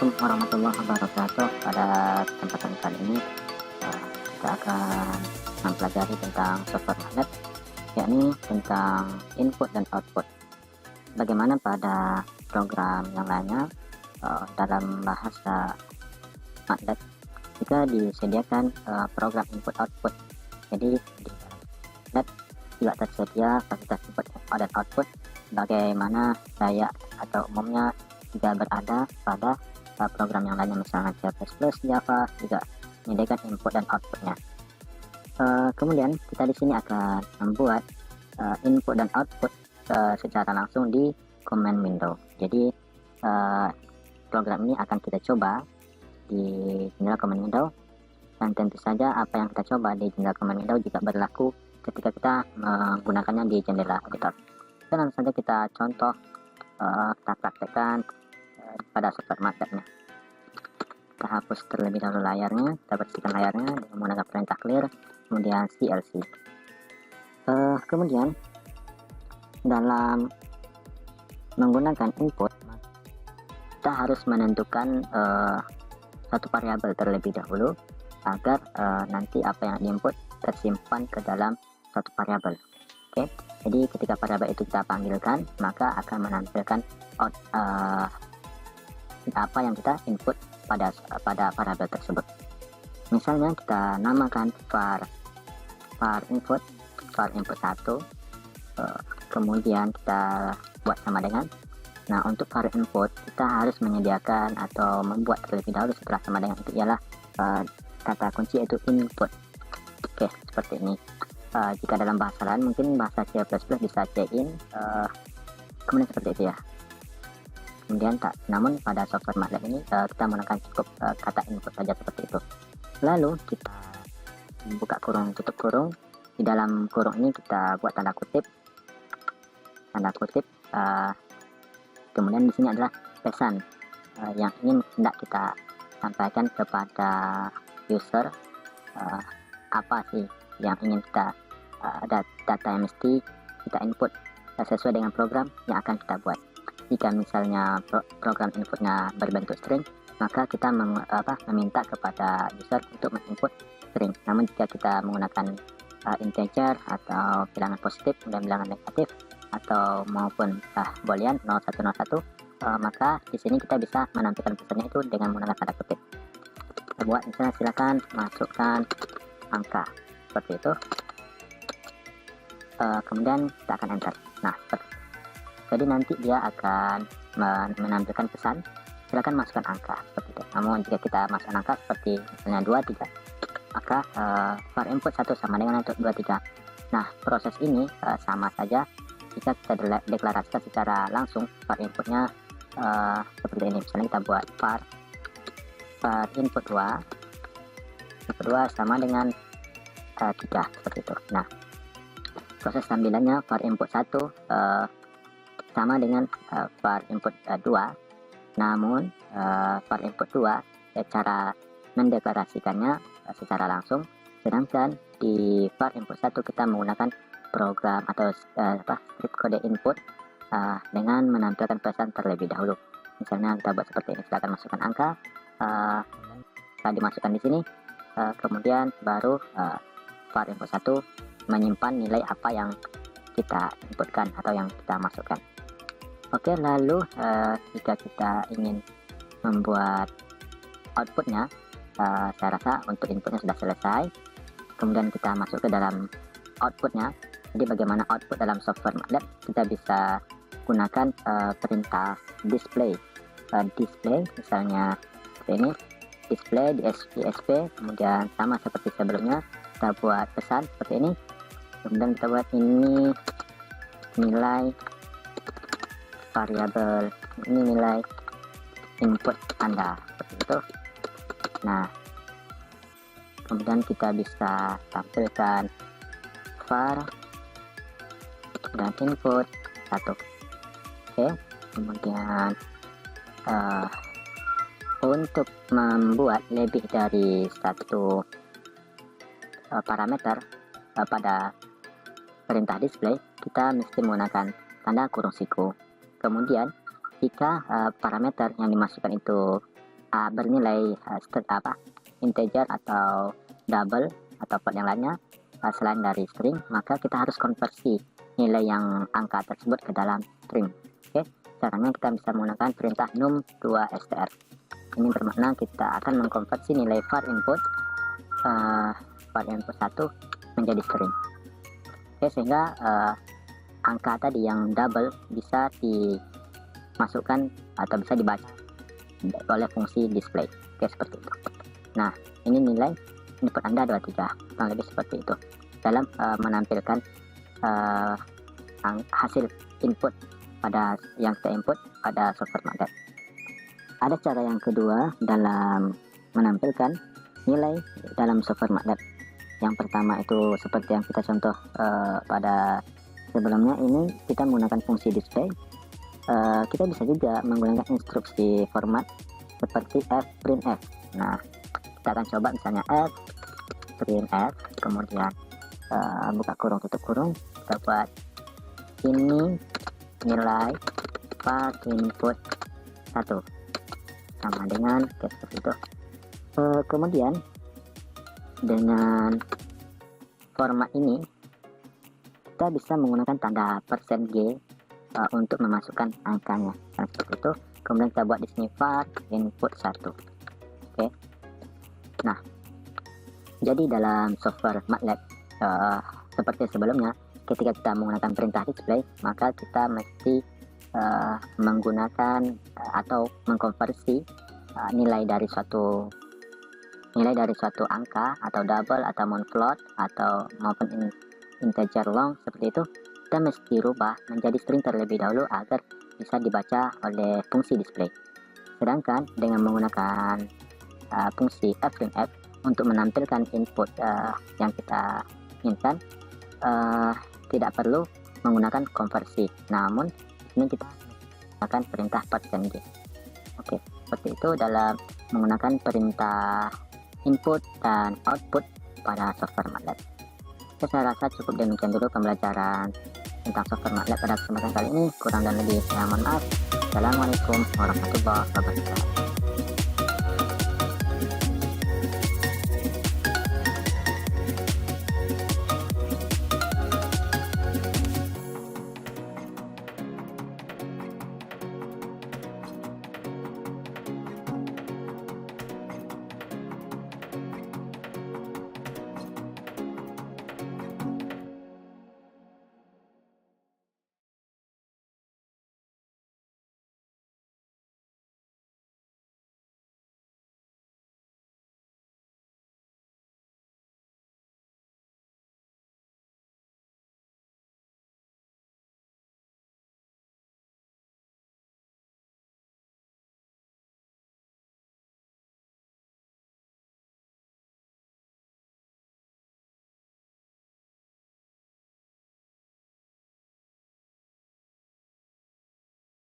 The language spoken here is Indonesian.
Assalamualaikum warahmatullahi wabarakatuh. Pada kesempatan kali ini kita akan mempelajari tentang software magnet, yakni tentang input dan output. Bagaimana pada program yang lainnya dalam bahasa magnet jika disediakan program input output. Jadi di magnet juga tersedia fasilitas input dan output bagaimana daya atau umumnya jika berada pada program yang lainnya, misalnya C++, Java juga menyediakan input dan outputnya. Kemudian kita di sini akan membuat input dan output secara langsung di command window. Jadi program ini akan kita coba di jendela command window, dan tentu saja apa yang kita coba di jendela command window juga berlaku ketika kita menggunakannya di jendela editor. Dan langsung saja kita contoh, kita praktekkan pada software magnetnya. Kita hapus terlebih dahulu layarnya, kita bersihkan layarnya dengan menggunakan perintah clear, kemudian CLC. Kemudian dalam menggunakan input, kita harus menentukan satu variabel terlebih dahulu agar nanti apa yang diinput tersimpan ke dalam satu variabel. Oke, jadi ketika variabel itu kita panggilkan, maka akan menampilkan apa yang kita input pada variabel tersebut. Misalnya kita namakan var input 1, kemudian kita buat sama dengan, nah untuk var input kita harus menyediakan atau membuat terlebih dahulu setelah sama dengan itu ialah kata kunci yaitu input. Oke, seperti ini. Jika dalam bahasa lain mungkin bahasa C++ bisa cin, kemudian seperti itu ya. Kemudian namun pada software magnet ini kita menggunakan cukup kata input saja seperti itu. Lalu kita buka kurung, tutup kurung. Di dalam kurung ini kita buat tanda kutip. Kemudian di sini adalah pesan yang ingin hendak kita sampaikan kepada user. Apa sih yang ingin kita data yang mesti kita input sesuai dengan program yang akan kita buat. Jika misalnya program inputnya berbentuk string, maka kita meminta kepada user untuk menginput string. Namun jika kita menggunakan integer atau bilangan positif dan bilangan negatif atau maupun boolean 0101, maka di sini kita bisa menampilkan pesannya itu dengan menggunakan tanda kutip. Kita buat misalnya silakan masukkan angka seperti itu. Kemudian kita akan enter. Nah, jadi nanti dia akan menampilkan pesan silakan masukkan angka seperti itu. Namun jika kita masukkan angka seperti misalnya 23, maka var input 1 sama dengan 23. Nah, proses ini sama saja jika kita deklarasikan secara langsung var inputnya seperti ini. Misalnya kita buat var input 2 sama dengan 3 seperti itu. Nah, proses tampilannya var input 1 sama dengan var input 2, namun var input 2 cara mendeklarasikannya secara langsung, sedangkan di var input 1 kita menggunakan program atau script kode input dengan menampilkan pesan terlebih dahulu. Misalnya kita buat seperti ini, silakan masukkan angka, kita dimasukkan di sini, kemudian baru var input 1 menyimpan nilai apa yang kita inputkan atau yang kita masukkan. Oke, lalu jika kita ingin membuat outputnya, saya rasa untuk inputnya sudah selesai. Kemudian kita masuk ke dalam outputnya. Jadi bagaimana output dalam software magnet, kita bisa gunakan perintah display. Display misalnya seperti ini, display di DSP, kemudian sama seperti sebelumnya kita buat pesan seperti ini. Kemudian kita buat ini nilai variabel, ini nilai input Anda seperti itu. Nah, kemudian kita bisa tampilkan var dan input 1. Oke, kemudian untuk membuat lebih dari satu parameter pada perintah display, kita mesti menggunakan tanda kurung siku. Kemudian jika parameter yang dimasukkan itu bernilai integer atau double atau port yang lainnya selain dari string, maka kita harus konversi nilai yang angka tersebut ke dalam string. Oke, caranya kita bisa menggunakan perintah num2str. Ini bermakna kita akan mengkonversi nilai var input 1 menjadi string. Oke, sehingga angka tadi yang double bisa dimasukkan atau bisa dibaca oleh fungsi display. Oke, seperti itu. Nah, ini nilai input Anda 23, kurang lebih seperti itu dalam menampilkan hasil input pada yang kita input pada software magnet. Ada cara yang kedua dalam menampilkan nilai dalam software magnet. Yang pertama itu seperti yang kita contoh pada sebelumnya, ini kita menggunakan fungsi display. Kita bisa juga menggunakan instruksi format seperti fprintf. Nah, kita akan coba misalnya fprintf, kemudian buka kurung tutup kurung, kita buat ini nilai var input 1 sama dengan seperti itu. Kemudian dengan format ini kita bisa menggunakan tanda %G untuk memasukkan angkanya, seperti itu. Kemudian kita buat di sini var input 1. Oke. Nah, jadi dalam software MATLAB seperti sebelumnya, ketika kita menggunakan perintah display, maka kita mesti menggunakan atau mengkonversi nilai dari suatu angka atau double atau float atau maupun integer long seperti itu. Kita mesti rubah menjadi string terlebih dahulu agar bisa dibaca oleh fungsi display. Sedangkan dengan menggunakan fungsi fprintf untuk menampilkan input yang kita inginkan, tidak perlu menggunakan konversi, namun ini kita menggunakan perintah %G. Oke, seperti itu dalam menggunakan perintah input dan output pada software MATLAB. Saya rasa cukup demikian dulu pembelajaran tentang software MATLAB pada kesempatan kali ini. Kurang dan lebih saya mohon maaf. Assalamualaikum warahmatullahi wabarakatuh.